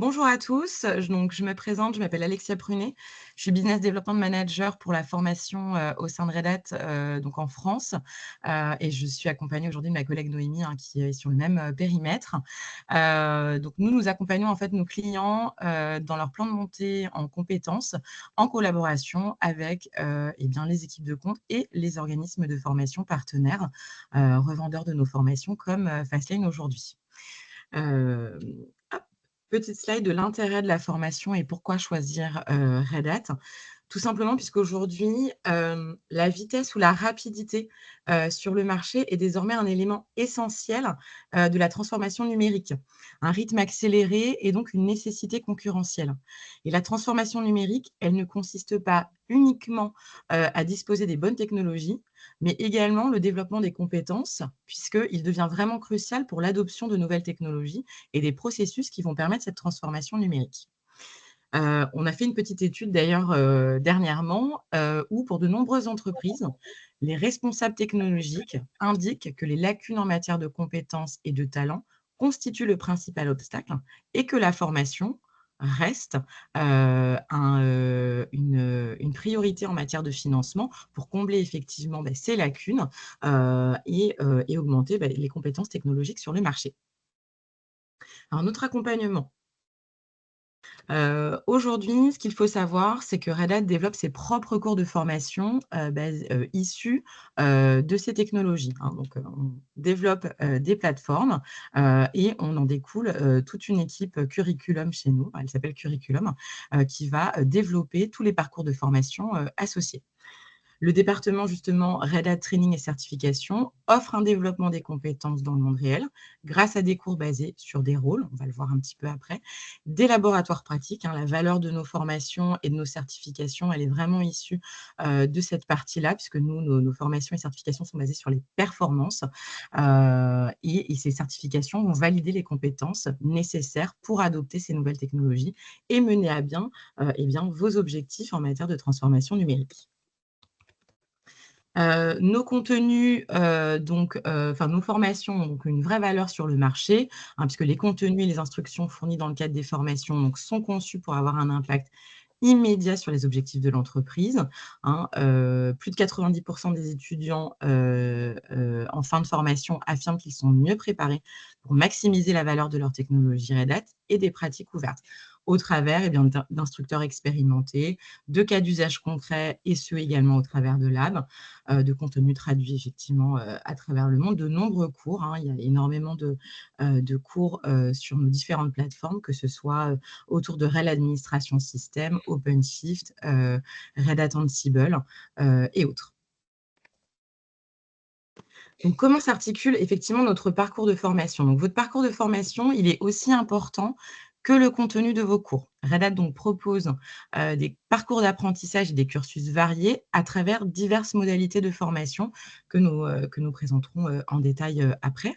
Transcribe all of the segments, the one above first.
Bonjour à tous, je me présente, je m'appelle Alexia Prunet. Je suis Business Development Manager pour la formation, au sein de Red Hat, donc en France, et je suis accompagnée aujourd'hui de ma collègue Noémie, hein, qui est sur le même, périmètre. Donc nous accompagnons en fait nos clients, dans leur plan de montée en compétences, en collaboration avec, et bien les équipes de compte et les organismes de formation partenaires, revendeurs de nos formations comme, Fastlane aujourd'hui. Hem, Hop, petite slide de l'intérêt de la formation et pourquoi choisir, Red Hat. Tout simplement puisqu'aujourd'hui, la vitesse ou la rapidité, sur le marché est désormais un élément essentiel, de la transformation numérique. Un rythme accéléré est donc une nécessité concurrentielle et la transformation numérique, elle ne consiste pas uniquement, à disposer des bonnes technologies, mais également le développement des compétences, puisqu'il devient vraiment crucial pour l'adoption de nouvelles technologies et des processus qui vont permettre cette transformation numérique. On a fait une petite étude d'ailleurs, dernièrement, où pour de nombreuses entreprises, les responsables technologiques indiquent que les lacunes en matière de compétences et de talents constituent le principal obstacle et que la formation reste, une priorité en matière de financement pour combler effectivement, ces lacunes, et augmenter, les compétences technologiques sur le marché. Alors notre accompagnement. Aujourd'hui, ce qu'il faut savoir, c'est que Red Hat développe ses propres cours de formation, issus, de ces technologies, hein. Donc, on développe, des plateformes, et on en découle, toute une équipe, curriculum chez nous. Elle s'appelle Curriculum, qui va, développer tous les parcours de formation, associés. Le département justement Red Hat Training et Certification offre un développement des compétences dans le monde réel grâce à des cours basés sur des rôles, on va le voir un petit peu après, des laboratoires pratiques, hein. La valeur de nos formations et de nos certifications, elle est vraiment issue, de cette partie-là puisque nous, nos formations et certifications sont basées sur les performances, et ces certifications vont valider les compétences nécessaires pour adopter ces nouvelles technologies et mener à bien, vos objectifs en matière de transformation numérique. Nos contenus, enfin nos formations ont donc une vraie valeur sur le marché, hein, puisque les contenus et les instructions fournis dans le cadre des formations donc sont conçus pour avoir un impact immédiat sur les objectifs de l'entreprise, hein. Plus de 90 des étudiants, en fin de formation affirment qu'ils sont mieux préparés pour maximiser la valeur de leur technologie Red Hat et des pratiques ouvertes, au travers d'instructeurs expérimentés, de cas d'usage concrets et ce également au travers de labs, de contenus traduits effectivement, à travers le monde, de nombreux cours, hein. Il y a énormément de cours, sur nos différentes plateformes, que ce soit, autour de RHEL Administration Système, OpenShift, Red Hat Ansible, et autres. Donc comment s'articule effectivement notre parcours de formation? Donc votre parcours de formation, il est aussi important que le contenu de vos cours. Red Hat donc propose, des parcours d'apprentissage et des cursus variés à travers diverses modalités de formation que nous présenterons, en détail, après.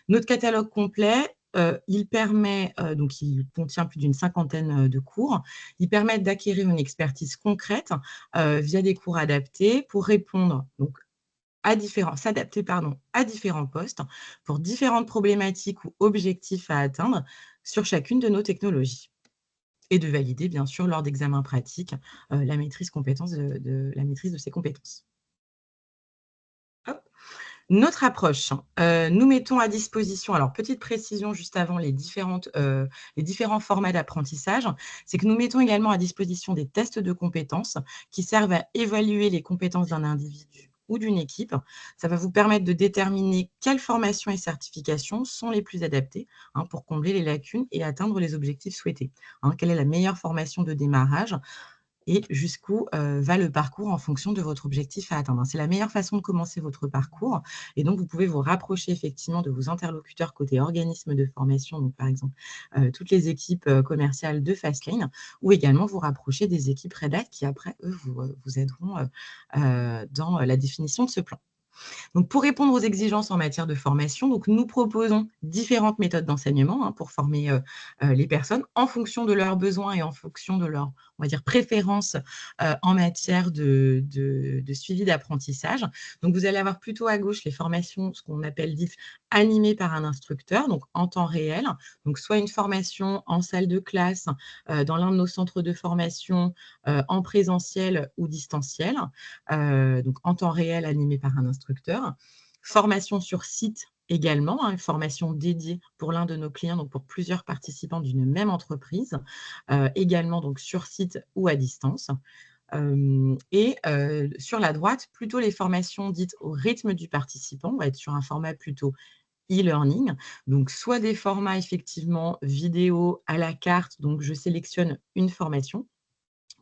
Notre catalogue complet, il permet, donc il contient plus d'une cinquantaine, de cours. Il permet d'acquérir une expertise concrète, via des cours adaptés pour répondre donc s'adapter pardon, à différents postes, pour différentes problématiques ou objectifs à atteindre sur chacune de nos technologies et de valider bien sûr lors d'examens pratiques, la maîtrise compétence de la maîtrise de ces compétences. Hop. Notre approche, nous mettons à disposition alors petite précision juste avant les différents formats d'apprentissage, c'est que nous mettons également à disposition des tests de compétences qui servent à évaluer les compétences d'un individu ou d'une équipe. Ça va vous permettre de déterminer quelles formations et certifications sont les plus adaptées, hein, pour combler les lacunes et atteindre les objectifs souhaités, hein. Quelle est la meilleure formation de démarrage? Et jusqu'où, va le parcours en fonction de votre objectif à atteindre. C'est la meilleure façon de commencer votre parcours et donc vous pouvez vous rapprocher effectivement de vos interlocuteurs côté organisme de formation, donc par exemple, toutes les équipes, commerciales de Fastlane ou également vous rapprocher des équipes Red Hat qui après eux vous aideront, dans la définition de ce plan. Donc, pour répondre aux exigences en matière de formation, donc nous proposons différentes méthodes d'enseignement, hein, pour former les personnes en fonction de leurs besoins et en fonction de leurs, on va dire, préférences en matière de suivi d'apprentissage. Donc, vous allez avoir plutôt à gauche les formations, ce qu'on appelle dites animées par un instructeur, donc en temps réel. Donc, soit une formation en salle de classe, dans l'un de nos centres de formation, en présentiel ou distanciel, donc en temps réel animée par un instructeur. Formation sur site également, hein, une formation dédiée pour l'un de nos clients, donc pour plusieurs participants d'une même entreprise, également donc sur site ou à distance. Sur la droite, plutôt les formations dites au rythme du participant. On va être sur un format plutôt e-learning, donc soit des formats effectivement vidéo à la carte, donc je sélectionne une formation,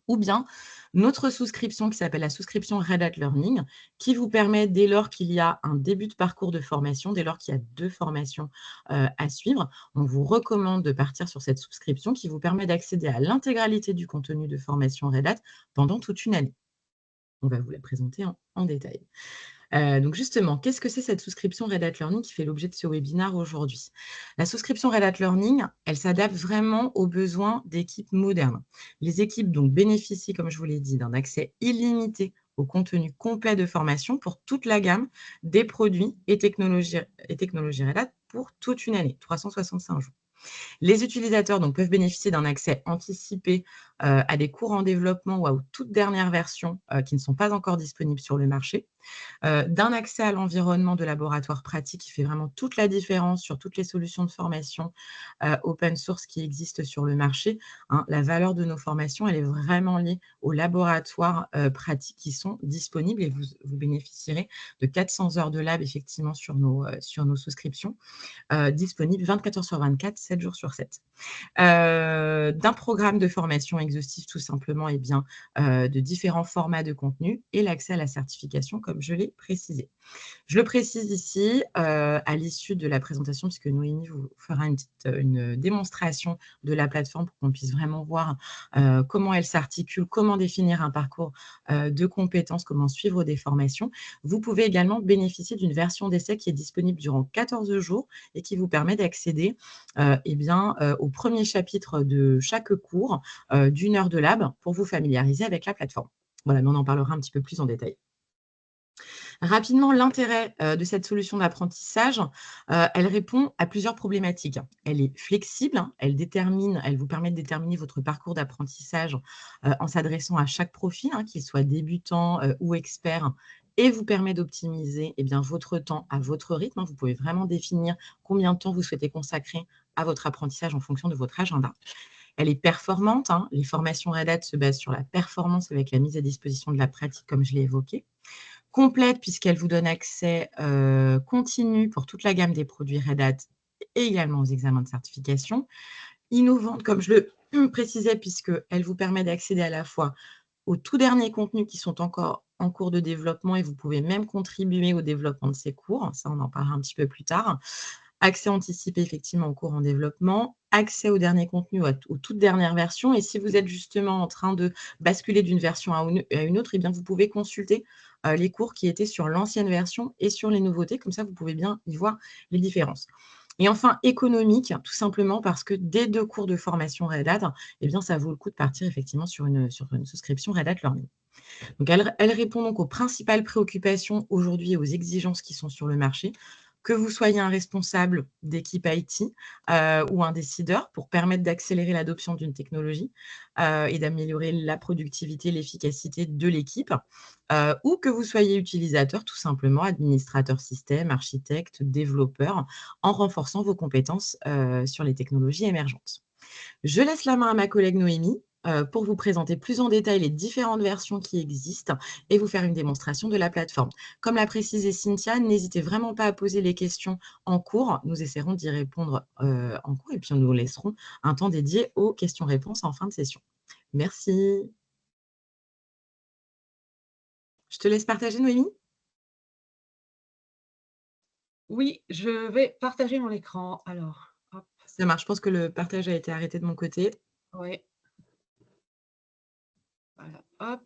ou bien notre souscription qui s'appelle la souscription Red Hat Learning, qui vous permet, dès lors qu'il y a un début de parcours de formation, dès lors qu'il y a 2 formations, à suivre, on vous recommande de partir sur cette souscription qui vous permet d'accéder à l'intégralité du contenu de formation Red Hat pendant toute une année. On va vous la présenter en détail. Donc justement, qu'est-ce que c'est cette souscription Red Hat Learning qui fait l'objet de ce webinaire aujourd'hui? La souscription Red Hat Learning, elle s'adapte vraiment aux besoins d'équipes modernes. Les équipes donc bénéficient, comme je vous l'ai dit, d'un accès illimité au contenu complet de formation pour toute la gamme des produits et technologies Red Hat pour toute une année, 365 jours. Les utilisateurs donc peuvent bénéficier d'un accès anticipé, à des cours en développement ou aux toutes dernières versions, qui ne sont pas encore disponibles sur le marché, d'un accès à l'environnement de laboratoire pratique qui fait vraiment toute la différence sur toutes les solutions de formation, open source qui existent sur le marché, hein. La valeur de nos formations, elle est vraiment liée aux laboratoires, pratiques qui sont disponibles et vous bénéficierez de 400 heures de lab effectivement sur nos souscriptions, disponibles 24 heures sur 24, 7 jours sur 7. D'un programme de formation exhaustif tout simplement et bien, de différents formats de contenu et l'accès à la certification comme je l'ai précisé. Je le précise ici, à l'issue de la présentation, puisque Noémie vous fera une démonstration de la plateforme pour qu'on puisse vraiment voir, comment elle s'articule, comment définir un parcours, de compétences, comment suivre des formations. Vous pouvez également bénéficier d'une version d'essai qui est disponible durant 14 jours et qui vous permet d'accéder, au premier chapitre de chaque cours, d'1 heure de lab pour vous familiariser avec la plateforme. Voilà, mais on en parlera un petit peu plus en détail. Rapidement, l'intérêt, de cette solution d'apprentissage, elle répond à plusieurs problématiques. Elle est flexible, hein, elle vous permet de déterminer votre parcours d'apprentissage, en s'adressant à chaque profil, hein, qu'il soit débutant, ou expert et vous permet d'optimiser, eh bien, votre temps à votre rythme, hein. Vous pouvez vraiment définir combien de temps vous souhaitez consacrer à votre apprentissage en fonction de votre agenda. Elle est performante, hein. Les formations Red Hat se basent sur la performance avec la mise à disposition de la pratique, comme je l'ai évoqué. Complète puisqu'elle vous donne accès, continu pour toute la gamme des produits Red Hat et également aux examens de certification. Innovante comme je le précisais puisqu'elle vous permet d'accéder à la fois aux tout derniers contenus qui sont encore en cours de développement et vous pouvez même contribuer au développement de ces cours. Ça, on en parlera un petit peu plus tard. Accès anticipé effectivement aux cours en développement, accès aux derniers contenus, aux toutes dernières versions et si vous êtes justement en train de basculer d'une version à une autre, eh bien vous pouvez consulter, les cours qui étaient sur l'ancienne version et sur les nouveautés. Comme ça, vous pouvez bien y voir les différences. Et enfin économique, tout simplement parce que dès 2 cours de formation Red Hat, eh bien ça vaut le coup de partir effectivement sur une souscription Red Hat Learning. Donc elle répond donc aux principales préoccupations aujourd'hui et aux exigences qui sont sur le marché. Que vous soyez un responsable d'équipe IT, ou un décideur pour permettre d'accélérer l'adoption d'une technologie, et d'améliorer la productivité, l'efficacité de l'équipe, ou que vous soyez utilisateur, tout simplement, administrateur système, architecte, développeur, en renforçant vos compétences, sur les technologies émergentes. Je laisse la main à ma collègue Noémie, pour vous présenter plus en détail les différentes versions qui existent et vous faire une démonstration de la plateforme. Comme l'a précisé Cynthia, n'hésitez vraiment pas à poser les questions en cours. Nous essaierons d'y répondre, en cours et puis nous laisserons un temps dédié aux questions-réponses en fin de session. Merci. Je te laisse partager Noémie? Oui, je vais partager mon écran. Alors, hop, Ça marche, je pense que le partage a été arrêté de mon côté. ouais, voilà, hop.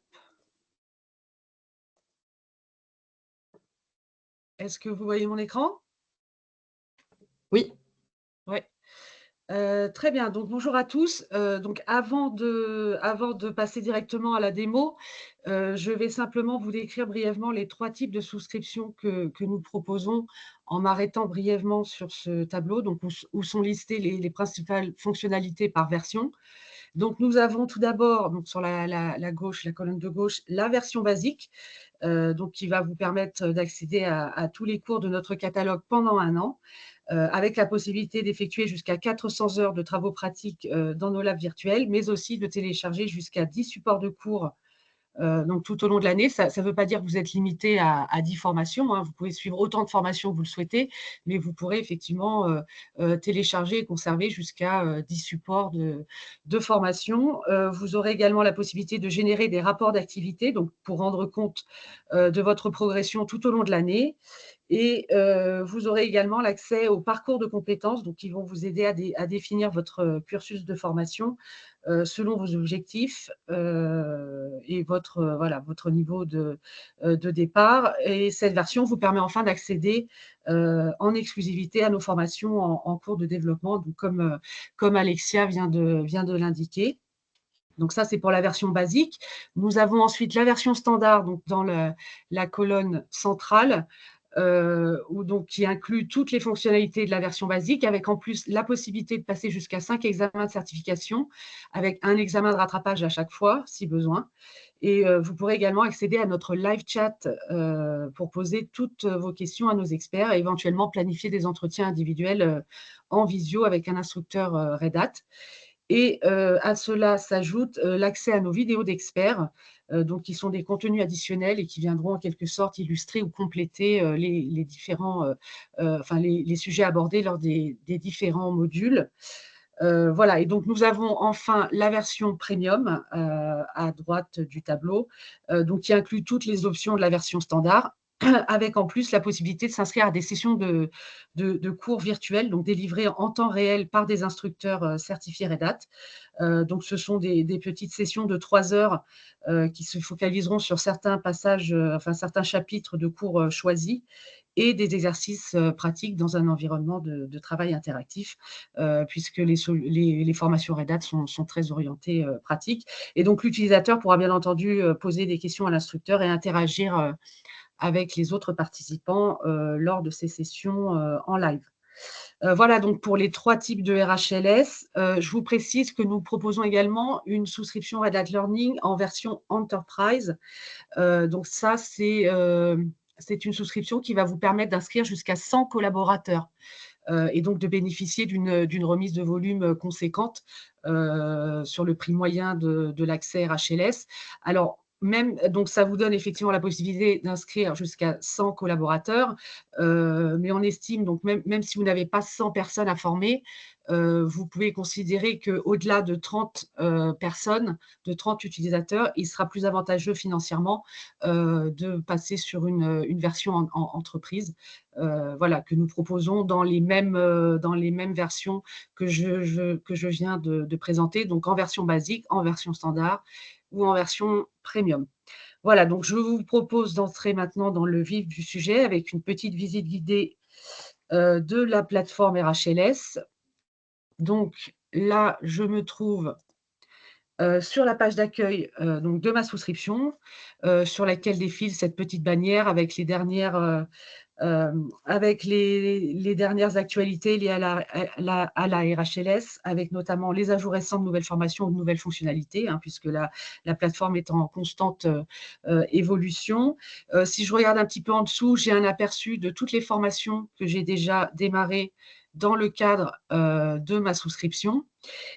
Est-ce que vous voyez mon écran? Oui, Oui. Très bien, donc bonjour à tous. Donc avant de passer directement à la démo, je vais simplement vous décrire brièvement les 3 types de souscriptions que nous proposons en m'arrêtant brièvement sur ce tableau, donc où sont listées les principales fonctionnalités par version. Donc nous avons tout d'abord, donc sur la gauche, la colonne de gauche, la version basique, donc qui va vous permettre d'accéder à tous les cours de notre catalogue pendant 1 an, avec la possibilité d'effectuer jusqu'à 400 heures de travaux pratiques, dans nos labs virtuels, mais aussi de télécharger jusqu'à 10 supports de cours donc tout au long de l'année. Ça ne veut pas dire que vous êtes limité à 10 formations, hein. Vous pouvez suivre autant de formations que vous le souhaitez, mais vous pourrez effectivement télécharger et conserver jusqu'à 10 supports de formation. Vous aurez également la possibilité de générer des rapports d'activité, donc pour rendre compte de votre progression tout au long de l'année. Et vous aurez également l'accès aux parcours de compétences, donc qui vont vous aider à définir votre cursus de formation selon vos objectifs et voilà, votre niveau de départ. Et cette version vous permet enfin d'accéder en exclusivité à nos formations en cours de développement, donc comme Alexia vient de l'indiquer. Donc ça, c'est pour la version basique. Nous avons ensuite la version standard, donc dans la colonne centrale, donc, qui inclut toutes les fonctionnalités de la version basique, avec en plus la possibilité de passer jusqu'à 5 examens de certification, avec un examen de rattrapage à chaque fois, si besoin. Et vous pourrez également accéder à notre live chat pour poser toutes vos questions à nos experts et éventuellement planifier des entretiens individuels en visio avec un instructeur Red Hat. Et à cela s'ajoute l'accès à nos vidéos d'experts, donc qui sont des contenus additionnels et qui viendront en quelque sorte illustrer ou compléter les différents, enfin les sujets abordés lors des différents modules. Voilà, et donc nous avons enfin la version premium à droite du tableau, donc qui inclut toutes les options de la version standard, avec en plus la possibilité de s'inscrire à des sessions de cours virtuels, donc délivrés en temps réel par des instructeurs certifiés Red Hat. Donc ce sont des petites sessions de 3 heures qui se focaliseront sur certains passages, enfin certains chapitres de cours choisis, et des exercices pratiques dans un environnement de travail interactif, puisque les formations Red Hat sont très orientées pratiques. Et donc l'utilisateur pourra bien entendu poser des questions à l'instructeur et interagir avec les autres participants lors de ces sessions en live. Voilà donc pour les 3 types de RHLS. Je vous précise que nous proposons également une souscription Red Hat Learning en version Enterprise. Donc ça, c'est une souscription qui va vous permettre d'inscrire jusqu'à 100 collaborateurs et donc de bénéficier d'une remise de volume conséquente sur le prix moyen de l'accès RHLS. Alors, même, donc ça vous donne effectivement la possibilité d'inscrire jusqu'à 100 collaborateurs, mais on estime, donc même si vous n'avez pas 100 personnes à former, vous pouvez considérer qu'au-delà de 30 personnes, de 30 utilisateurs, il sera plus avantageux financièrement de passer sur une version en entreprise, voilà, que nous proposons dans les mêmes versions que je viens de présenter, donc en version basique, en version standard ou en version premium. Voilà, donc je vous propose d'entrer maintenant dans le vif du sujet avec une petite visite guidée de la plateforme RHLS. Donc là, je me trouve sur la page d'accueil donc de ma souscription, sur laquelle défile cette petite bannière avec les dernières actualités liées à la RHLS, avec notamment les ajouts récents de nouvelles formations ou de nouvelles fonctionnalités, hein, puisque la plateforme est en constante évolution. Si je regarde un petit peu en dessous, j'ai un aperçu de toutes les formations que j'ai déjà démarrées dans le cadre de ma souscription.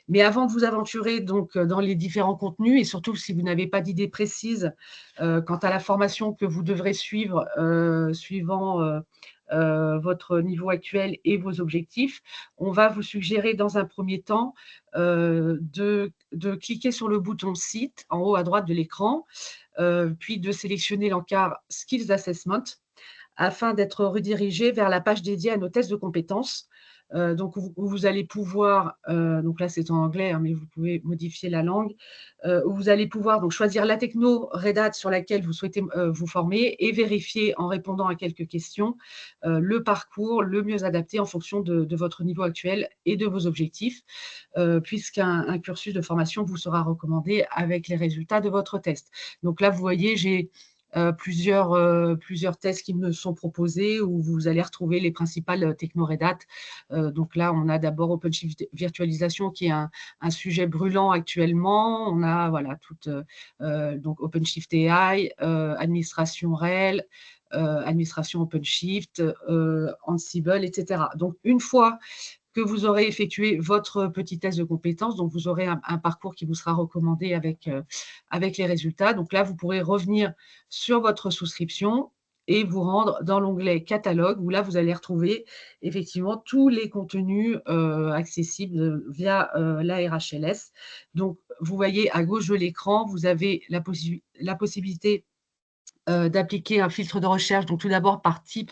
Mais avant de vous aventurer donc dans les différents contenus, et surtout si vous n'avez pas d'idée précise quant à la formation que vous devrez suivre suivant votre niveau actuel et vos objectifs, on va vous suggérer dans un premier temps de cliquer sur le bouton Site en haut à droite de l'écran, puis de sélectionner l'encart Skills Assessment, afin d'être redirigé vers la page dédiée à nos tests de compétences. Donc, où vous allez pouvoir, donc là c'est en anglais, hein, mais vous pouvez modifier la langue, où vous allez pouvoir donc choisir la techno Red Hat sur laquelle vous souhaitez vous former et vérifier en répondant à quelques questions le parcours le mieux adapté en fonction de votre niveau actuel et de vos objectifs, puisqu'un cursus de formation vous sera recommandé avec les résultats de votre test. Donc là, vous voyez, j'ai plusieurs tests qui me sont proposés où vous allez retrouver les principales techno Red Hat. Donc là, on a d'abord OpenShift Virtualisation qui est un sujet brûlant actuellement. On a voilà, donc OpenShift AI, administration RHEL, administration OpenShift, Ansible, etc. Donc, une fois que vous aurez effectué votre petit test de compétences, donc vous aurez un parcours qui vous sera recommandé avec les résultats. Donc là, vous pourrez revenir sur votre souscription et vous rendre dans l'onglet catalogue où là, vous allez retrouver effectivement tous les contenus accessibles via la RHLS. Donc, vous voyez à gauche de l'écran, vous avez la possibilité d'appliquer un filtre de recherche, donc tout d'abord par type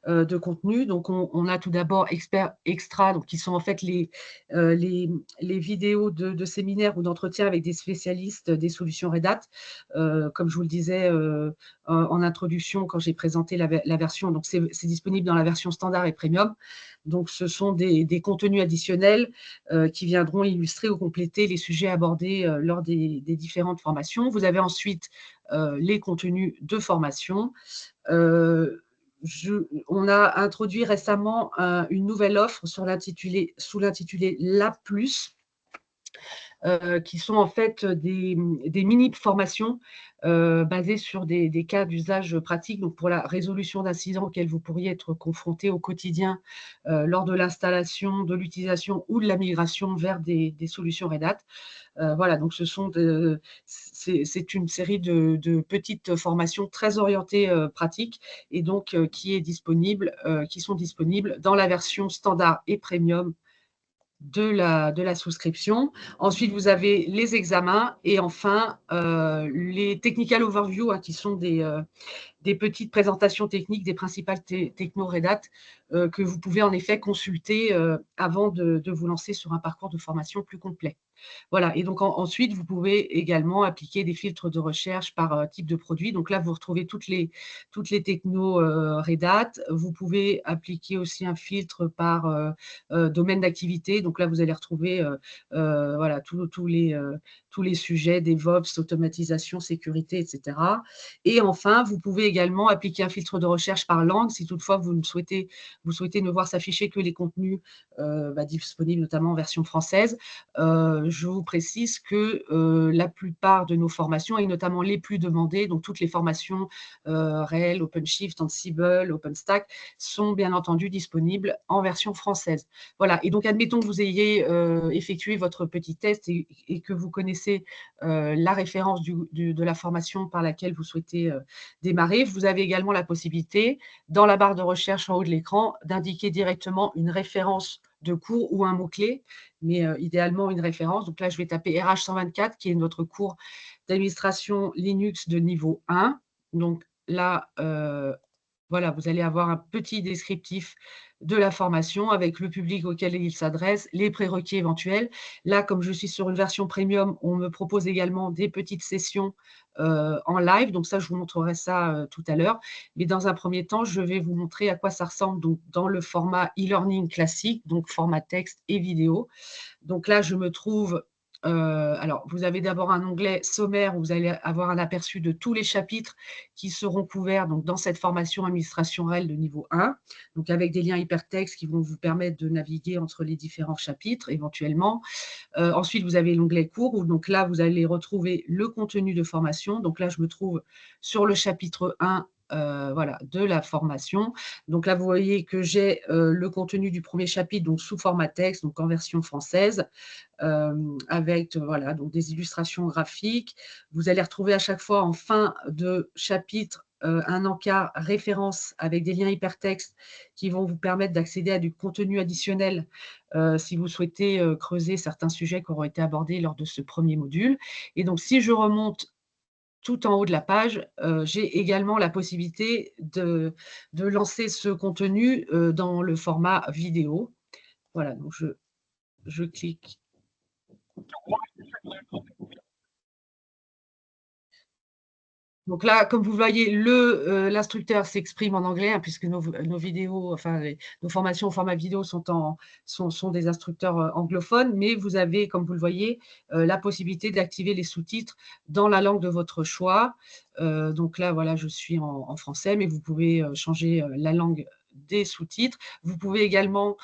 de contenu. Donc, on a tout d'abord expert extra, donc qui sont en fait les vidéos de séminaires ou d'entretiens avec des spécialistes des solutions Red Hat. Comme je vous le disais en introduction, quand j'ai présenté la version, donc c'est disponible dans la version standard et premium. Donc, ce sont des contenus additionnels qui viendront illustrer ou compléter les sujets abordés lors des différentes formations. Vous avez ensuite les contenus de formation. On a introduit récemment une nouvelle offre sous l'intitulé Lab+, qui sont en fait des mini-formations basées sur des cas d'usage pratique, donc pour la résolution d'incidents auxquels vous pourriez être confronté au quotidien lors de l'installation, de l'utilisation ou de la migration vers des solutions Red Hat. Voilà, donc c'est une série de petites formations très orientées pratiques et donc qui sont disponibles dans la version standard et premium de la souscription. Ensuite, vous avez les examens et enfin les technical overview, hein, qui sont des petites présentations techniques des principales techno Red Hat que vous pouvez en effet consulter avant de vous lancer sur un parcours de formation plus complet. Voilà, et donc ensuite, vous pouvez également appliquer des filtres de recherche par type de produit. Donc là, vous retrouvez toutes les technos Red Hat. Vous pouvez appliquer aussi un filtre par domaine d'activité. Donc là, vous allez retrouver voilà, tous les sujets DevOps, automatisation, sécurité, etc. Et enfin, vous pouvez également appliquer un filtre de recherche par langue si toutefois vous souhaitez ne voir s'afficher que les contenus disponibles, notamment en version française. Je vous précise que la plupart de nos formations, et notamment les plus demandées, donc toutes les formations RHEL, OpenShift, Ansible, OpenStack, sont bien entendu disponibles en version française. Voilà, et donc admettons que vous ayez effectué votre petit test et que vous connaissez la référence de la formation par laquelle vous souhaitez démarrer. Vous avez également la possibilité, dans la barre de recherche en haut de l'écran, d'indiquer directement une référence de cours ou un mot-clé, mais idéalement une référence. Donc là, je vais taper RH 124, qui est notre cours d'administration Linux de niveau 1. Donc là, voilà, vous allez avoir un petit descriptif de la formation avec le public auquel il s'adresse, les prérequis éventuels. Là, comme je suis sur une version premium, on me propose également des petites sessions en live. Donc ça, je vous montrerai ça tout à l'heure. Mais dans un premier temps, je vais vous montrer à quoi ça ressemble donc, dans le format e-learning classique, donc format texte et vidéo. Donc là, je me trouve alors, vous avez d'abord un onglet sommaire où vous allez avoir un aperçu de tous les chapitres qui seront couverts donc, dans cette formation administration RHEL de niveau 1, donc avec des liens hypertextes qui vont vous permettre de naviguer entre les différents chapitres éventuellement. Ensuite, vous avez l'onglet cours où donc là, vous allez retrouver le contenu de formation. Donc là, je me trouve sur le chapitre 1 voilà, de la formation. Donc là, vous voyez que j'ai le contenu du premier chapitre donc sous format texte, donc en version française, avec voilà, donc des illustrations graphiques. Vous allez retrouver à chaque fois en fin de chapitre un encart référence avec des liens hypertextes qui vont vous permettre d'accéder à du contenu additionnel si vous souhaitez creuser certains sujets qui auront été abordés lors de ce premier module. Et donc, si je remonte tout en haut de la page, j'ai également la possibilité de lancer ce contenu, dans le format vidéo. Voilà, donc je clique. Donc là, comme vous voyez, l'instructeur s'exprime en anglais, hein, puisque nos vidéos, enfin nos formations au format vidéo sont des instructeurs anglophones, mais vous avez, comme vous le voyez, la possibilité d'activer les sous-titres dans la langue de votre choix. Donc là, voilà, je suis en français, mais vous pouvez changer la langue des sous-titres. Vous pouvez également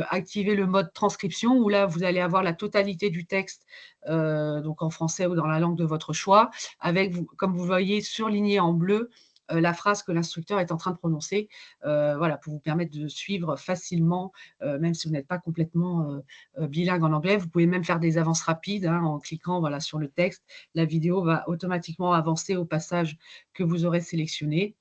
activer le mode transcription, où là, vous allez avoir la totalité du texte, donc en français ou dans la langue de votre choix, avec, comme vous voyez, surligné en bleu la phrase que l'instructeur est en train de prononcer, voilà, pour vous permettre de suivre facilement, même si vous n'êtes pas complètement bilingue en anglais. Vous pouvez même faire des avances rapides, hein, en cliquant, voilà, sur le texte. La vidéo va automatiquement avancer au passage que vous aurez sélectionné.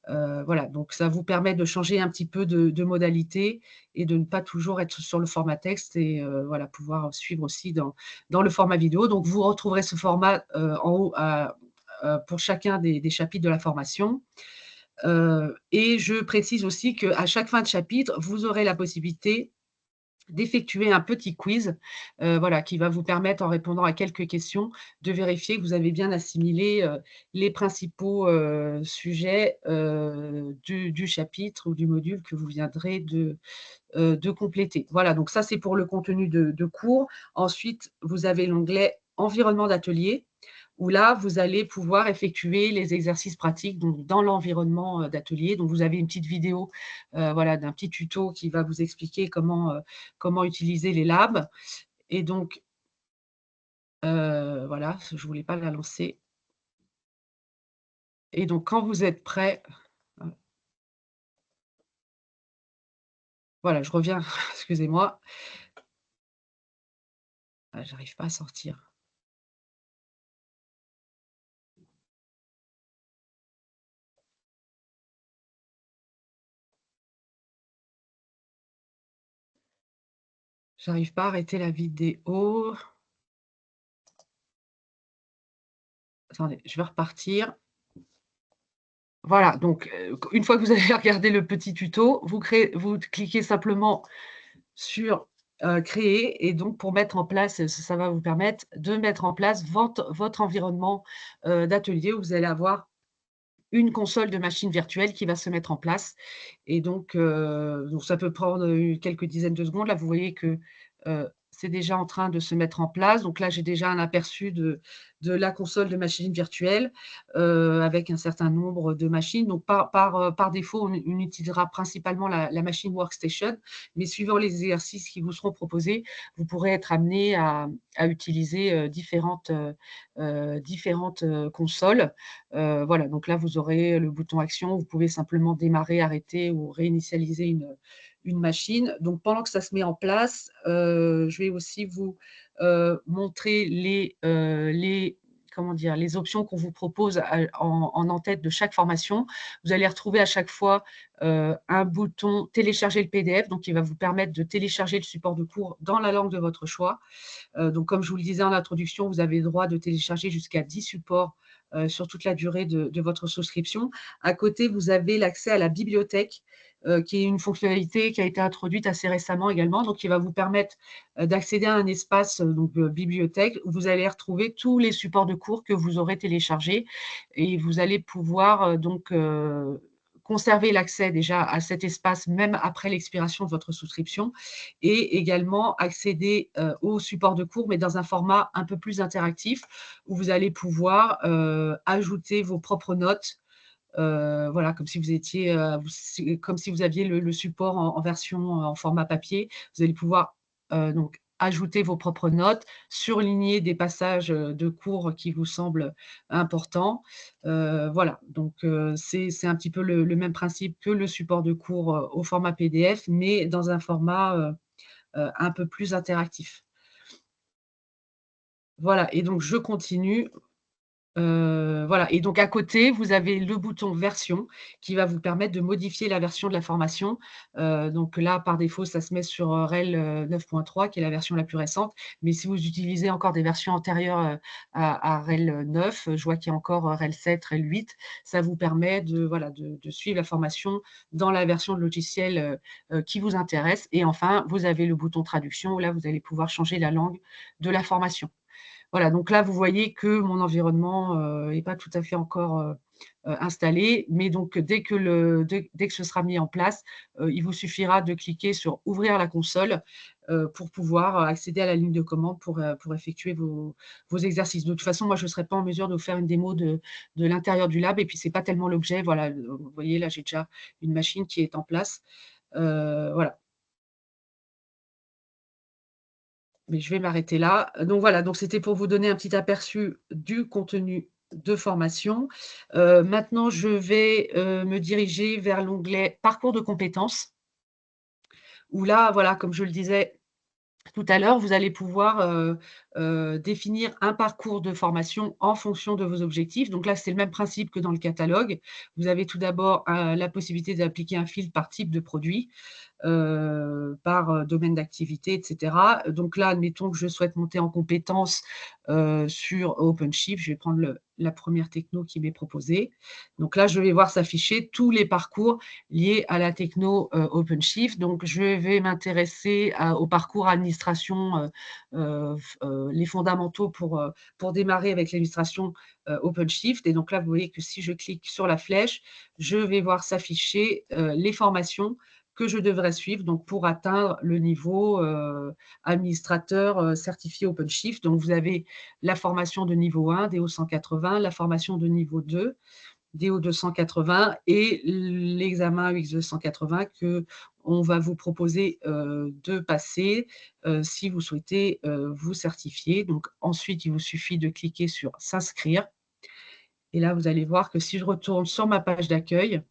Voilà, donc ça vous permet de changer un petit peu de modalité et de ne pas toujours être sur le format texte et voilà, pouvoir suivre aussi dans le format vidéo. Donc vous retrouverez ce format, en haut pour chacun des chapitres de la formation. Et je précise aussi qu'à chaque fin de chapitre, vous aurez la possibilité d'effectuer un petit quiz, voilà, qui va vous permettre, en répondant à quelques questions, de vérifier que vous avez bien assimilé, les principaux, sujets, du chapitre ou du module que vous viendrez de compléter. Voilà, donc ça, c'est pour le contenu de cours. Ensuite, vous avez l'onglet environnement d'atelier, où là, vous allez pouvoir effectuer les exercices pratiques donc dans l'environnement d'atelier. Donc, vous avez une petite vidéo, voilà, d'un petit tuto qui va vous expliquer comment utiliser les labs. Et donc, voilà, je ne voulais pas la lancer. Et donc, quand vous êtes prêts, voilà, je reviens, excusez-moi, j'arrive pas à sortir. J'arrive pas à arrêter la vidéo. Attendez, je vais repartir. Voilà, donc une fois que vous avez regardé le petit tuto, vous cliquez simplement sur, créer, et donc pour mettre en place, ça va vous permettre de mettre en place votre environnement, d'atelier, où vous allez avoir une console de machine virtuelle qui va se mettre en place. Et donc ça peut prendre, quelques dizaines de secondes. Là, vous voyez que, c'est déjà en train de se mettre en place. Donc là, j'ai déjà un aperçu de la console de machine virtuelle, avec un certain nombre de machines. Donc par défaut, on utilisera principalement la machine workstation, mais suivant les exercices qui vous seront proposés, vous pourrez être amené à utiliser, différentes consoles. Voilà, donc là, vous aurez le bouton action. Vous pouvez simplement démarrer, arrêter ou réinitialiser une machine. Donc pendant que ça se met en place, je vais aussi vous, montrer comment dire? Les options qu'on vous propose en en-tête de chaque formation. Vous allez retrouver à chaque fois, un bouton «Télécharger le PDF», donc qui va vous permettre de télécharger le support de cours dans la langue de votre choix. Donc comme je vous le disais en introduction, vous avez le droit de télécharger jusqu'à 10 supports, sur toute la durée de votre souscription. À côté, vous avez l'accès à la bibliothèque, qui est une fonctionnalité qui a été introduite assez récemment également, donc qui va vous permettre, d'accéder à un espace, donc bibliothèque, où vous allez retrouver tous les supports de cours que vous aurez téléchargés, et vous allez pouvoir, conserver l'accès déjà à cet espace même après l'expiration de votre souscription, et également accéder, au support de cours, mais dans un format un peu plus interactif, où vous allez pouvoir, ajouter vos propres notes, voilà, comme si vous étiez, comme si vous aviez le support en version, en format papier. Vous allez pouvoir, donc ajouter vos propres notes, surligner des passages, de cours qui vous semblent importants. Voilà, donc c'est un petit peu le même principe que le support de cours, au format PDF, mais dans un format, un peu plus interactif. Voilà, et donc je continue. Voilà, et donc à côté, vous avez le bouton version qui va vous permettre de modifier la version de la formation. Donc là, par défaut, ça se met sur, RHEL, 9.3 qui est la version la plus récente. Mais si vous utilisez encore des versions antérieures, à RHEL, 9, je vois qu'il y a encore, RHEL 7, RHEL 8, ça vous permet de, voilà, de suivre la formation dans la version de logiciel, qui vous intéresse. Et enfin, vous avez le bouton traduction où là, vous allez pouvoir changer la langue de la formation. Voilà, donc là, vous voyez que mon environnement est pas tout à fait encore, installé, mais donc dès que ce sera mis en place, il vous suffira de cliquer sur «Ouvrir la console», pour pouvoir accéder à la ligne de commande pour effectuer vos exercices. De toute façon, moi, je ne serai pas en mesure de vous faire une démo de l'intérieur du lab, et puis c'est pas tellement l'objet. Voilà, vous voyez, là, j'ai déjà une machine qui est en place. Voilà. Mais je vais m'arrêter là. Donc voilà, donc c'était pour vous donner un petit aperçu du contenu de formation. Maintenant, je vais, me diriger vers l'onglet «Parcours de compétences», où là, voilà, comme je le disais tout à l'heure, vous allez pouvoir, définir un parcours de formation en fonction de vos objectifs. Donc là, c'est le même principe que dans le catalogue. Vous avez tout d'abord, la possibilité d'appliquer un filtre par type de produit, par, domaine d'activité, et cetera. Donc là, admettons que je souhaite monter en compétence, sur OpenShift. Je vais prendre la première techno qui m'est proposée. Donc là, je vais voir s'afficher tous les parcours liés à la techno, OpenShift. Donc je vais m'intéresser au parcours administration, les fondamentaux pour démarrer avec l'illustration, OpenShift. Et donc là, vous voyez que si je clique sur la flèche, je vais voir s'afficher, les formations que je devrais suivre, donc pour atteindre le niveau, administrateur, certifié OpenShift. Donc vous avez la formation de niveau 1, DO 180, la formation de niveau 2, DO 280, et l'examen UX 280 qu'on va vous proposer, de passer, si vous souhaitez, vous certifier. Donc ensuite, il vous suffit de cliquer sur «S'inscrire», et là, vous allez voir que si je retourne sur ma page d'accueil,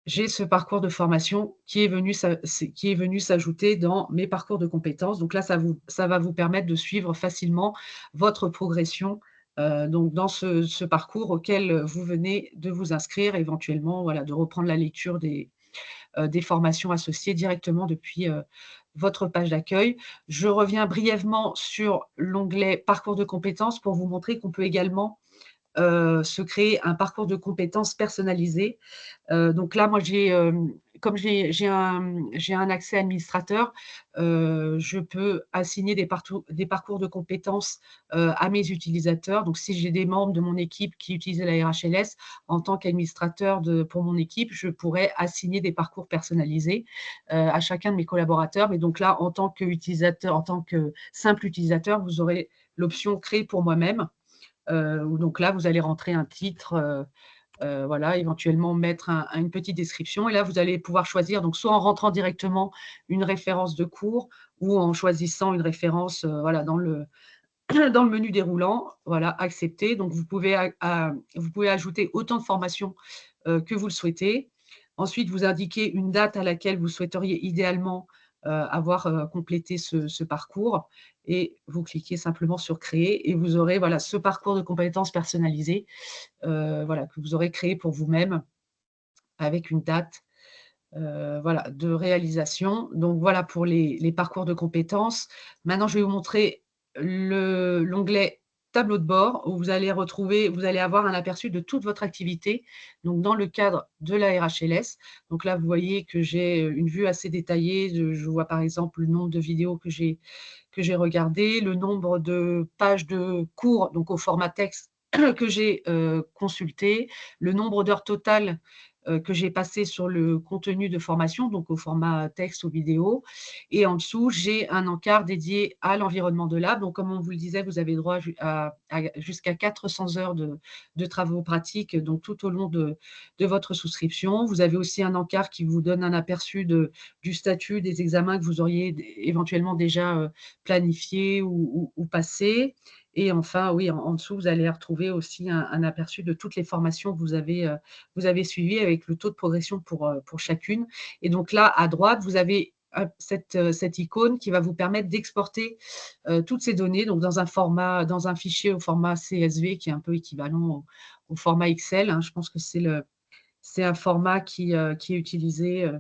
j'ai ce parcours de formation qui est venu s'ajouter dans mes parcours de compétences. Donc là, ça va vous permettre de suivre facilement votre progression, donc dans ce parcours auquel vous venez de vous inscrire, éventuellement, voilà, de reprendre la lecture des formations associées directement depuis, votre page d'accueil. Je reviens brièvement sur l'onglet «Parcours de compétences» pour vous montrer qu'on peut également, se créer un parcours de compétences personnalisé. Donc là, moi, comme j'ai un accès administrateur, je peux assigner des parcours de compétences, à mes utilisateurs. Donc si j'ai des membres de mon équipe qui utilisent la RHLS, en tant qu'administrateur pour mon équipe, je pourrais assigner des parcours personnalisés, à chacun de mes collaborateurs. Mais donc là, en tant qu'utilisateur, en tant que simple utilisateur, vous aurez l'option «Créer pour moi-même», où donc là, vous allez rentrer un titre, voilà, éventuellement mettre une petite description, et là, vous allez pouvoir choisir, donc soit en rentrant directement une référence de cours, ou en choisissant une référence, voilà, dans le dans le menu déroulant, voilà, accepter. Donc vous pouvez ajouter autant de formations, que vous le souhaitez. Ensuite, vous indiquez une date à laquelle vous souhaiteriez idéalement, avoir, complété ce parcours, et vous cliquez simplement sur «Créer», et vous aurez, voilà, ce parcours de compétences personnalisé, voilà, que vous aurez créé pour vous-même avec une date, voilà, de réalisation. Donc voilà pour les parcours de compétences. Maintenant, je vais vous montrer l'onglet tableau de bord, où vous allez avoir un aperçu de toute votre activité, donc dans le cadre de la RHLS. Donc là, vous voyez que j'ai une vue assez détaillée. Je vois par exemple le nombre de vidéos que j'ai regardées, le nombre de pages de cours, donc au format texte, que j'ai, consulté, le nombre d'heures totales, que j'ai passées sur le contenu de formation, donc au format texte ou vidéo. Et en dessous, j'ai un encart dédié à l'environnement de lab. Donc comme on vous le disait, vous avez droit à jusqu'à 400 heures de travaux pratiques, donc tout au long de votre souscription. Vous avez aussi un encart qui vous donne un aperçu du statut des examens que vous auriez éventuellement déjà, planifiés ou passés. Et enfin, oui, en dessous, vous allez retrouver aussi un aperçu de toutes les formations que vous avez suivies, avec le taux de progression pour chacune. Et donc là, à droite, vous avez cette icône qui va vous permettre d'exporter toutes ces données donc dans un fichier au format CSV qui est un peu équivalent au format Excel, hein. Je pense que c'est un format qui est utilisé.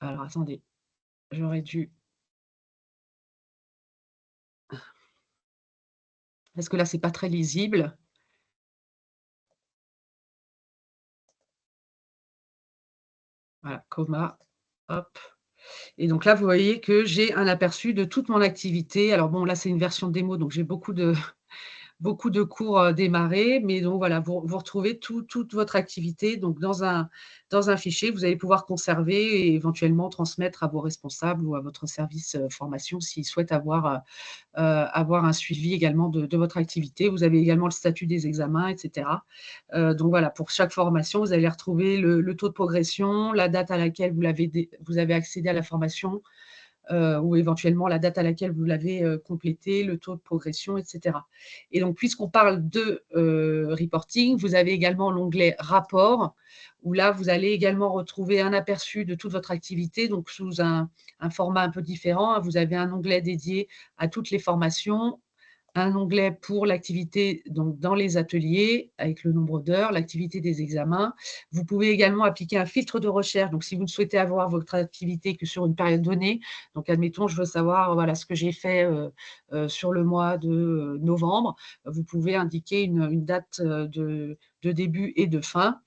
Alors attendez, j'aurais dû. Parce que là, c'est pas très lisible. Voilà, comma, hop. Et donc là, vous voyez que j'ai un aperçu de toute mon activité. Alors bon, là, c'est une version démo, donc j'ai beaucoup de cours démarrés, mais donc voilà, vous retrouvez toute votre activité donc dans un fichier. Vous allez pouvoir conserver et éventuellement transmettre à vos responsables ou à votre service formation s'ils souhaitent avoir un suivi également de votre activité. Vous avez également le statut des examens, etc. Donc voilà, pour chaque formation, vous allez retrouver le taux de progression, la date à laquelle vous avez accédé à la formation, ou éventuellement la date à laquelle vous l'avez complété, le taux de progression, etc. Et donc, puisqu'on parle de reporting, vous avez également l'onglet rapport, où là, vous allez également retrouver un aperçu de toute votre activité, donc sous un format un peu différent. Vous avez un onglet dédié à toutes les formations, un onglet pour l'activité donc dans les ateliers avec le nombre d'heures, l'activité des examens. Vous pouvez également appliquer un filtre de recherche. Donc, si vous ne souhaitez avoir votre activité que sur une période donnée, donc admettons, je veux savoir voilà, ce que j'ai fait sur le mois de novembre, vous pouvez indiquer une date de début et de fin.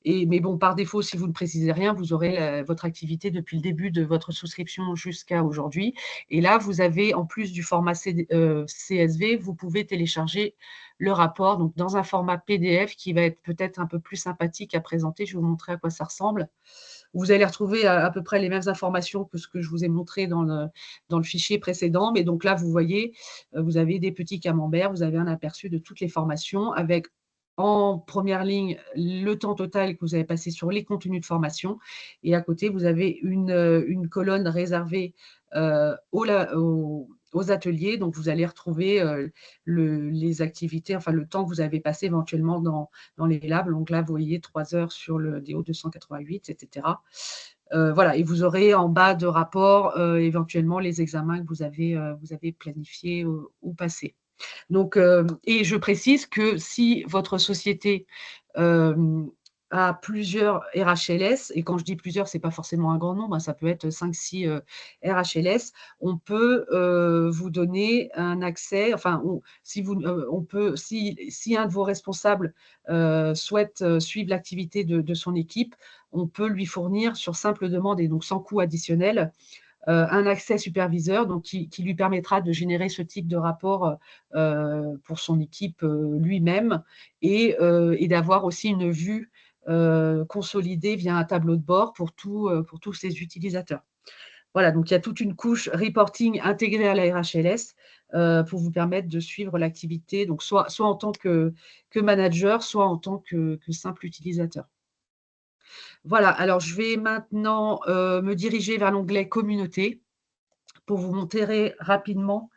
Mais bon, par défaut, si vous ne précisez rien, vous aurez votre activité depuis le début de votre souscription jusqu'à aujourd'hui. Et là, vous avez, en plus du format CSV, vous pouvez télécharger le rapport donc dans un format PDF qui va être peut-être un peu plus sympathique à présenter. Je vais vous montrer à quoi ça ressemble. Vous allez retrouver à peu près les mêmes informations que ce que je vous ai montré dans le fichier précédent. Mais donc là, vous voyez, vous avez des petits camemberts, vous avez un aperçu de toutes les formations avec en première ligne, le temps total que vous avez passé sur les contenus de formation. Et à côté, vous avez une colonne réservée aux ateliers. Donc, vous allez retrouver les activités, enfin le temps que vous avez passé éventuellement dans les labs. Donc là, vous voyez 3 heures sur le DO 288, etc. Voilà, et vous aurez en bas de rapport éventuellement les examens que vous avez planifiés ou passés. Donc, et je précise que si votre société a plusieurs RHLS, et quand je dis plusieurs, ce n'est pas forcément un grand nombre, hein, ça peut être 5-6 RHLS, on peut vous donner un accès, enfin, si un de vos responsables souhaite suivre l'activité de son équipe, on peut lui fournir sur simple demande et donc sans coût additionnel un accès superviseur donc qui lui permettra de générer ce type de rapport pour son équipe lui-même et d'avoir aussi une vue consolidée via un tableau de bord pour tous ses utilisateurs. Voilà, donc il y a toute une couche reporting intégrée à la RHLS pour vous permettre de suivre l'activité, donc soit en tant que manager, soit en tant que simple utilisateur. Voilà, alors je vais maintenant me diriger vers l'onglet communauté pour vous montrer rapidement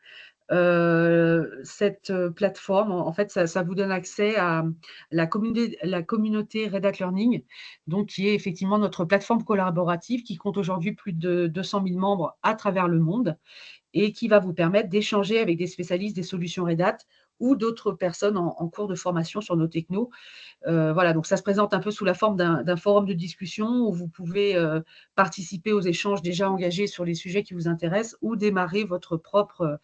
cette plateforme. En fait, ça vous donne accès à la communauté Red Hat Learning, donc qui est effectivement notre plateforme collaborative qui compte aujourd'hui plus de 200 000 membres à travers le monde et qui va vous permettre d'échanger avec des spécialistes des solutions Red Hat ou d'autres personnes en cours de formation sur nos technos. Voilà, donc ça se présente un peu sous la forme d'un forum de discussion où vous pouvez participer aux échanges déjà engagés sur les sujets qui vous intéressent ou démarrer votre propre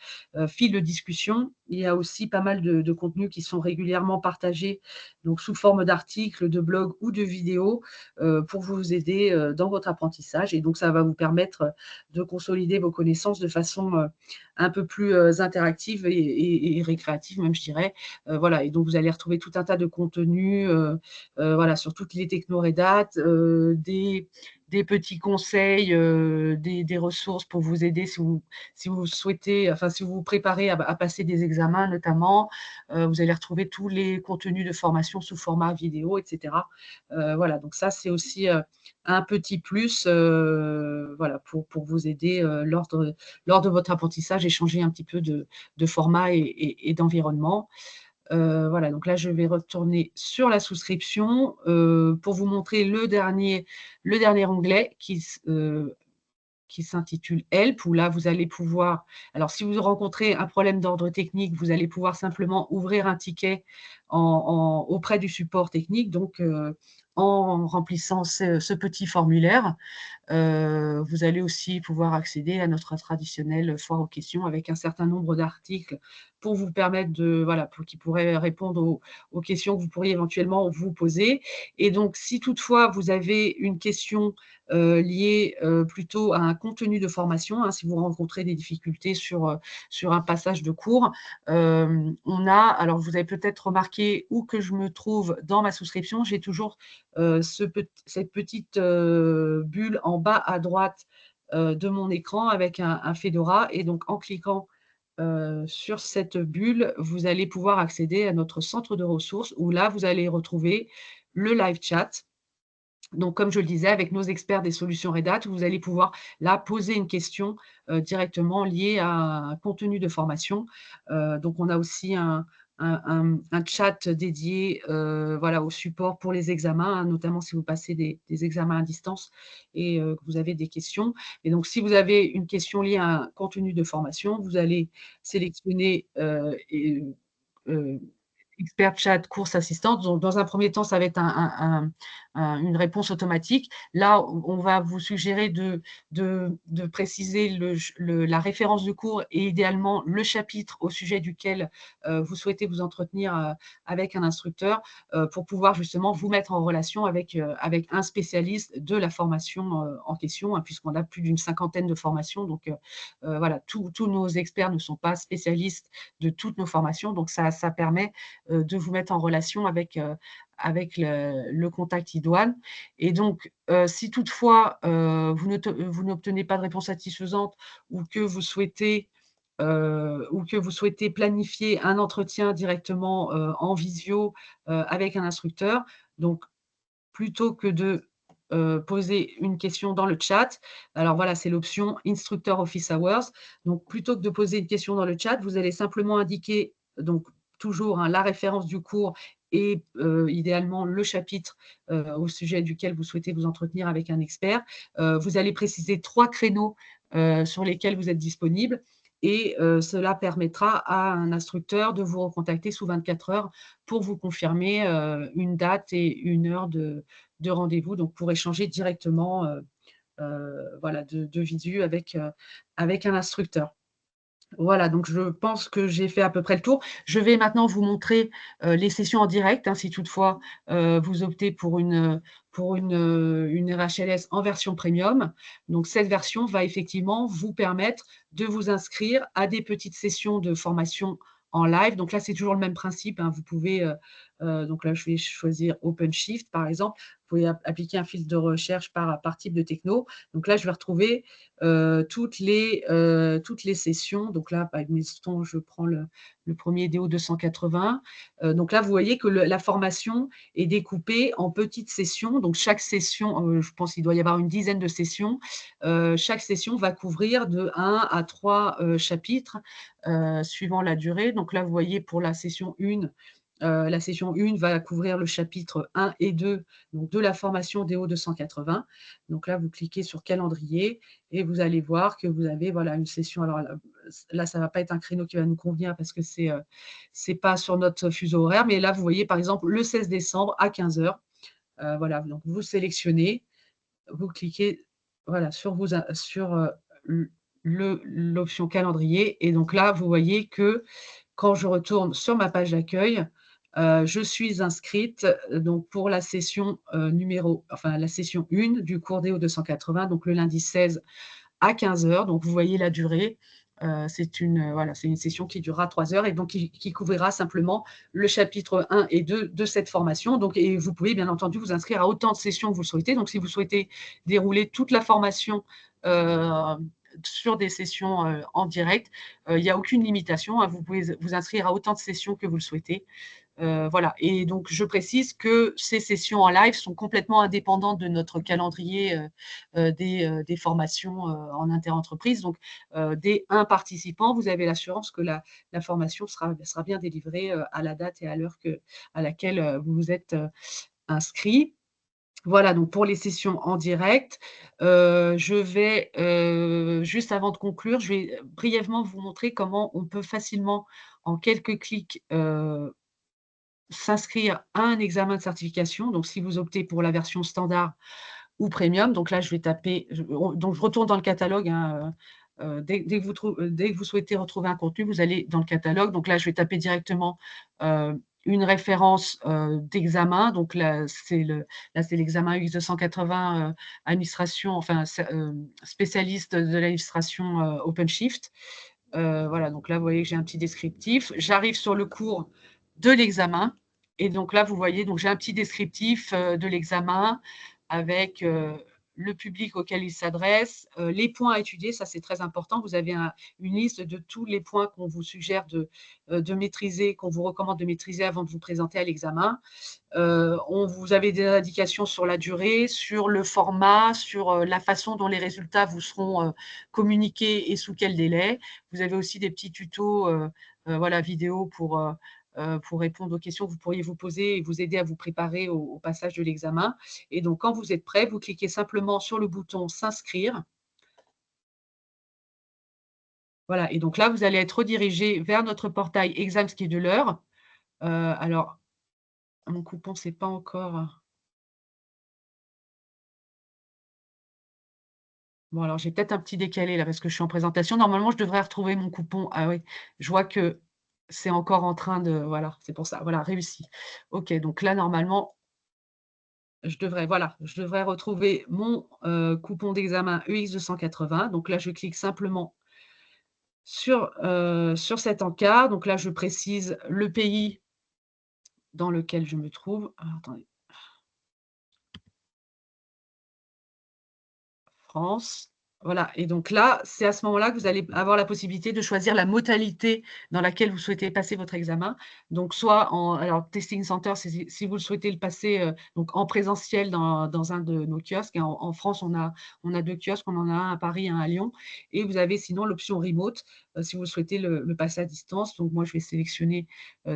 fil de discussion. Il y a aussi pas mal de contenus qui sont régulièrement partagés donc sous forme d'articles, de blogs ou de vidéos pour vous aider dans votre apprentissage. Et donc, ça va vous permettre de consolider vos connaissances de façon un peu plus interactive et récréative, même, je dirais. Voilà, et donc, vous allez retrouver tout un tas de contenus voilà, sur toutes les techno Red Hat, des petits conseils, des ressources pour vous aider si vous souhaitez, enfin, si vous vous préparez à passer des examens notamment. Vous allez retrouver tous les contenus de formation sous format vidéo, etc. Voilà, donc ça, c'est aussi un petit plus voilà, pour vous aider lors de votre apprentissage et changer un petit peu de format et d'environnement. Voilà, donc là, je vais retourner sur la souscription pour vous montrer le dernier onglet qui s'intitule Help, où là, vous allez pouvoir… Alors, si vous rencontrez un problème d'ordre technique, vous allez pouvoir simplement ouvrir un ticket auprès du support technique, donc en remplissant ce petit formulaire. Vous allez aussi pouvoir accéder à notre traditionnelle foire aux questions avec un certain nombre d'articles pour vous permettre qui pourraient répondre aux questions que vous pourriez éventuellement vous poser. Et donc, si toutefois vous avez une question liée plutôt à un contenu de formation, hein, si vous rencontrez des difficultés sur un passage de cours, alors vous avez peut-être remarqué où que je me trouve dans ma souscription, j'ai toujours cette petite bulle en bas à droite de mon écran avec un Fedora. Et donc, en cliquant sur cette bulle, vous allez pouvoir accéder à notre centre de ressources où là, vous allez retrouver le live chat. Donc, comme je le disais, avec nos experts des solutions Red Hat, vous allez pouvoir là poser une question directement liée à un contenu de formation. Donc, on a aussi un chat dédié au support pour les examens, hein, notamment si vous passez des examens à distance et que vous avez des questions. Et donc, si vous avez une question liée à un contenu de formation, vous allez sélectionner expert chat course assistante. Donc, dans un premier temps, ça va être une réponse automatique. Là, on va vous suggérer de préciser la référence du cours et idéalement le chapitre au sujet duquel vous souhaitez vous entretenir avec un instructeur pour pouvoir justement vous mettre en relation avec un spécialiste de la formation en question, hein, puisqu'on a plus d'une 50aine de formations. Donc, voilà, tous nos experts ne sont pas spécialistes de toutes nos formations. Donc, ça permet de vous mettre en relation avec le contact idoine. Et donc, si toutefois vous n'obtenez pas de réponse satisfaisante ou que vous souhaitez planifier un entretien directement en visio avec un instructeur, donc plutôt que de poser une question dans le chat, alors voilà, c'est l'option Instructor Office Hours. Donc, plutôt que de poser une question dans le chat, vous allez simplement indiquer donc toujours la référence du cours et idéalement le chapitre au sujet duquel vous souhaitez vous entretenir avec un expert. Vous allez préciser 3 créneaux sur lesquels vous êtes disponible et cela permettra à un instructeur de vous recontacter sous 24 heures pour vous confirmer une date et une heure de rendez-vous, donc pour échanger directement de visu avec un instructeur. Voilà, donc je pense que j'ai fait à peu près le tour. Je vais maintenant vous montrer les sessions en direct, hein, si toutefois vous optez pour une RHLS en version premium. Donc, cette version va effectivement vous permettre de vous inscrire à des petites sessions de formation en live. Donc là, c'est toujours le même principe, hein. Vous pouvez, donc là, je vais choisir OpenShift, par exemple. Vous pouvez appliquer un filtre de recherche par type de techno. Donc là, je vais retrouver toutes les sessions. Donc là, admettons, je prends le premier DO 280. Donc là, vous voyez que la formation est découpée en petites sessions. Donc chaque session, je pense qu'il doit y avoir une dizaine de sessions. Chaque session va couvrir de 1 à 3 chapitres suivant la durée. Donc là, vous voyez pour la session 1, la session 1 va couvrir le chapitre 1 et 2 donc de la formation DO 280. Donc là, vous cliquez sur calendrier et vous allez voir que vous avez une session. Alors là, ça ne va pas être un créneau qui va nous convenir parce que ce n'est pas sur notre fuseau horaire. Mais là, vous voyez par exemple le 16 décembre à 15 heures. Voilà, donc vous sélectionnez, vous cliquez sur l'option calendrier. Et donc là, vous voyez que quand je retourne sur ma page d'accueil, je suis inscrite donc pour la session la session 1 du cours DO 280, donc le lundi 16 à 15 heures. Donc, vous voyez la durée. C'est une session qui durera 3 heures et donc qui couvrira simplement le chapitre 1 et 2 de cette formation. Donc, et vous pouvez bien entendu vous inscrire à autant de sessions que vous le souhaitez. Donc, si vous souhaitez dérouler toute la formation sur des sessions en direct. Il n'y a aucune limitation, hein, vous pouvez vous inscrire à autant de sessions que vous le souhaitez. Voilà. Et donc, je précise que ces sessions en live sont complètement indépendantes de notre calendrier des formations en interentreprise. Donc, dès un participant, vous avez l'assurance que la formation sera bien délivrée à la date et à l'heure à laquelle vous vous êtes inscrit. Voilà, donc pour les sessions en direct, je vais, juste avant de conclure, je vais brièvement vous montrer comment on peut facilement, en quelques clics, s'inscrire à un examen de certification. Donc si vous optez pour la version standard ou premium, donc là je vais taper, donc je retourne dans le catalogue, hein, dès que vous souhaitez retrouver un contenu, vous allez dans le catalogue. Donc là je vais taper directement, une référence, d'examen. Donc là c'est l'examen UX 280, administration, enfin spécialiste de l'administration, OpenShift. Voilà, donc là, vous voyez que j'ai un petit descriptif. J'arrive sur le cours de l'examen et donc là, vous voyez, donc j'ai un petit descriptif, de l'examen avec, le public auquel il s'adresse, les points à étudier, ça c'est très important. Vous avez une liste de tous les points qu'on vous suggère de maîtriser, qu'on vous recommande de maîtriser avant de vous présenter à l'examen. Vous avez des indications sur la durée, sur le format, sur la façon dont les résultats vous seront communiqués et sous quel délai. Vous avez aussi des petits tutos voilà, vidéo pour répondre aux questions que vous pourriez vous poser et vous aider à vous préparer au passage de l'examen. Et donc, quand vous êtes prêt, vous cliquez simplement sur le bouton «S'inscrire». Voilà, et donc là, vous allez être redirigé vers notre portail Examskiduleer. Alors, mon coupon, c'est pas encore. Bon, alors j'ai peut-être un petit décalé là parce que je suis en présentation. Normalement, je devrais retrouver mon coupon. Ah oui, je vois que c'est encore en train de, voilà, c'est pour ça. Voilà, réussi. OK, donc là, normalement, je devrais retrouver mon, coupon d'examen UX 280. Donc là, je clique simplement sur cet encart. Donc là, je précise le pays dans lequel je me trouve. Alors attendez, France. Voilà, et donc là, c'est à ce moment-là que vous allez avoir la possibilité de choisir la modalité dans laquelle vous souhaitez passer votre examen. Donc soit alors Testing Center, c'est si vous le souhaitez le passer, donc en présentiel dans un de nos kiosques, et en France, on a 2 kiosques, on en a un à Paris, un à Lyon, et vous avez sinon l'option remote, si vous souhaitez le passer à distance. Donc moi, je vais sélectionner,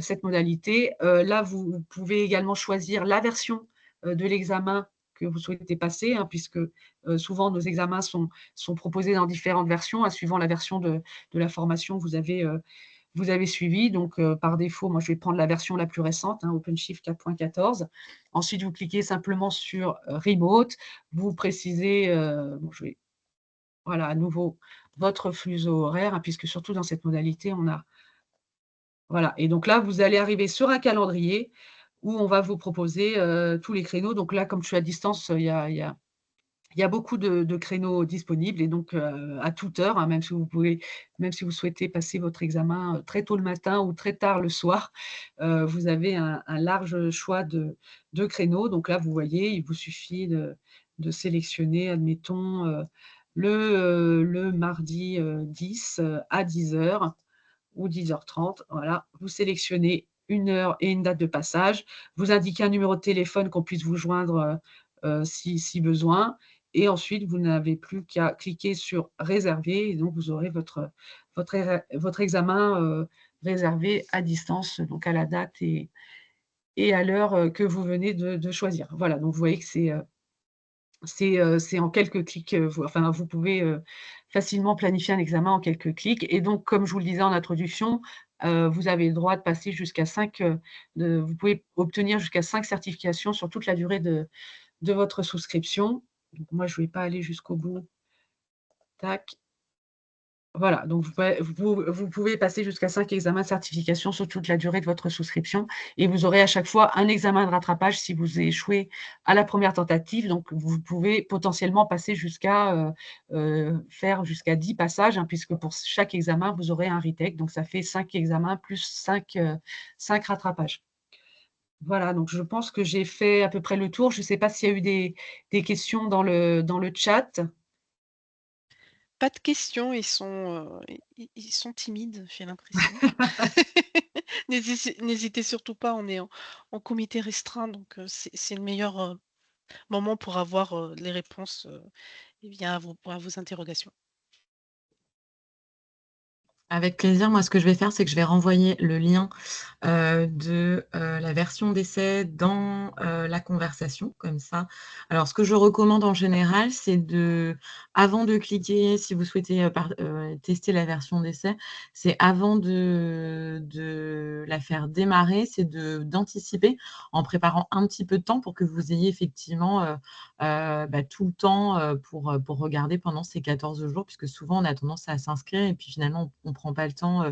cette modalité. Là, vous pouvez également choisir la version, de l'examen que vous souhaitez passer, hein, puisque souvent nos examens sont proposés dans différentes versions, hein, suivant la version de la formation que vous avez suivie. Donc, par défaut, moi, je vais prendre la version la plus récente, hein, OpenShift 4.14. Ensuite, vous cliquez simplement sur Remote. Vous précisez, bon, voilà, à nouveau, votre fuseau horaire, hein, puisque surtout dans cette modalité, on a. Voilà. Et donc là, vous allez arriver sur un calendrier où on va vous proposer tous les créneaux. Donc là, comme je suis à distance, il y a beaucoup de créneaux disponibles, et donc à toute heure, hein, même si vous souhaitez passer votre examen, très tôt le matin ou très tard le soir, vous avez un large choix de créneaux. Donc là, vous voyez, il vous suffit de sélectionner, admettons, le mardi, 10, à 10 heures ou 10h30. Voilà, vous sélectionnez une heure et une date de passage, vous indiquez un numéro de téléphone qu'on puisse vous joindre, si besoin, et ensuite vous n'avez plus qu'à cliquer sur «Réserver», et donc vous aurez votre examen, réservé à distance, donc à la date et à l'heure, que vous venez de choisir. Voilà, donc vous voyez que c'est en quelques clics, vous pouvez, facilement planifier un examen en quelques clics, et donc comme je vous le disais en introduction, vous avez le droit de passer jusqu'à 5, vous pouvez obtenir jusqu'à 5 certifications sur toute la durée de votre souscription. Donc moi, je ne vais pas aller jusqu'au bout. Tac. Voilà, donc vous pouvez passer jusqu'à 5 examens de certification sur toute la durée de votre souscription, et vous aurez à chaque fois un examen de rattrapage si vous échouez à la première tentative. Donc vous pouvez potentiellement passer faire jusqu'à 10 passages, hein, puisque pour chaque examen, vous aurez un retake. Donc ça fait 5 examens plus 5 rattrapages. Voilà, donc je pense que j'ai fait à peu près le tour. Je ne sais pas s'il y a eu des questions dans le chat? Pas de questions, ils sont timides, j'ai l'impression. N'hésitez surtout pas, on est en comité restreint, donc c'est le meilleur, moment pour avoir, les réponses, eh bien, à vos interrogations. Avec plaisir. Moi, ce que je vais faire, c'est que je vais renvoyer le lien de la version d'essai dans la conversation, comme ça. Alors, ce que je recommande en général, c'est avant de cliquer, si vous souhaitez tester la version d'essai, c'est avant de la faire démarrer, c'est d'anticiper en préparant un petit peu de temps pour que vous ayez effectivement tout le temps pour regarder pendant ces 14 jours, puisque souvent on a tendance à s'inscrire et puis finalement on ne prend pas le temps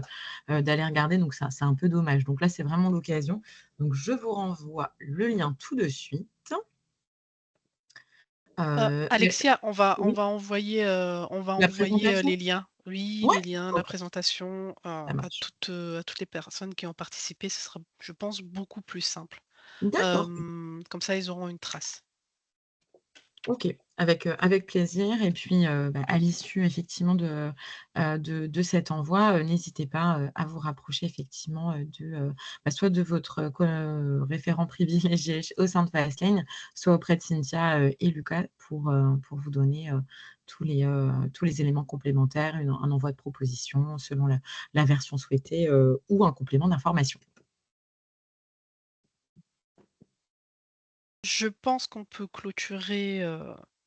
d'aller regarder, donc c'est un peu dommage. Donc là, c'est vraiment l'occasion. Donc je vous renvoie le lien tout de suite. Alexia, on Oui, va envoyer, la présentation? les liens. Oui, Ouais, les liens, la ok, présentation, ça marche. à toutes les personnes qui ont participé. Ce sera, je pense, beaucoup plus simple. D'accord. Comme ça, ils auront une trace. OK, avec plaisir et puis, à l'issue effectivement de cet envoi, n'hésitez pas, à vous rapprocher effectivement, soit de votre, référent privilégié au sein de Fastlane, soit auprès de Cynthia, et Lucas pour vous donner, tous les éléments complémentaires, un envoi de proposition selon la version souhaitée, ou un complément d'information. Je pense qu'on peut clôturer,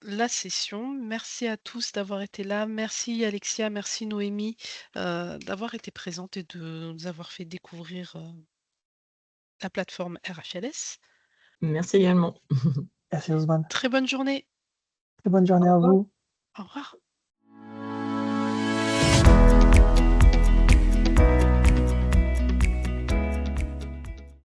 la session. Merci à tous d'avoir été là. Merci Alexia, merci Noémie, d'avoir été présentes et de nous avoir fait découvrir, la plateforme RHLS. Merci également. Merci Ousmane. Très bonne journée. Très bonne Au journée à revoir. vous. Au revoir.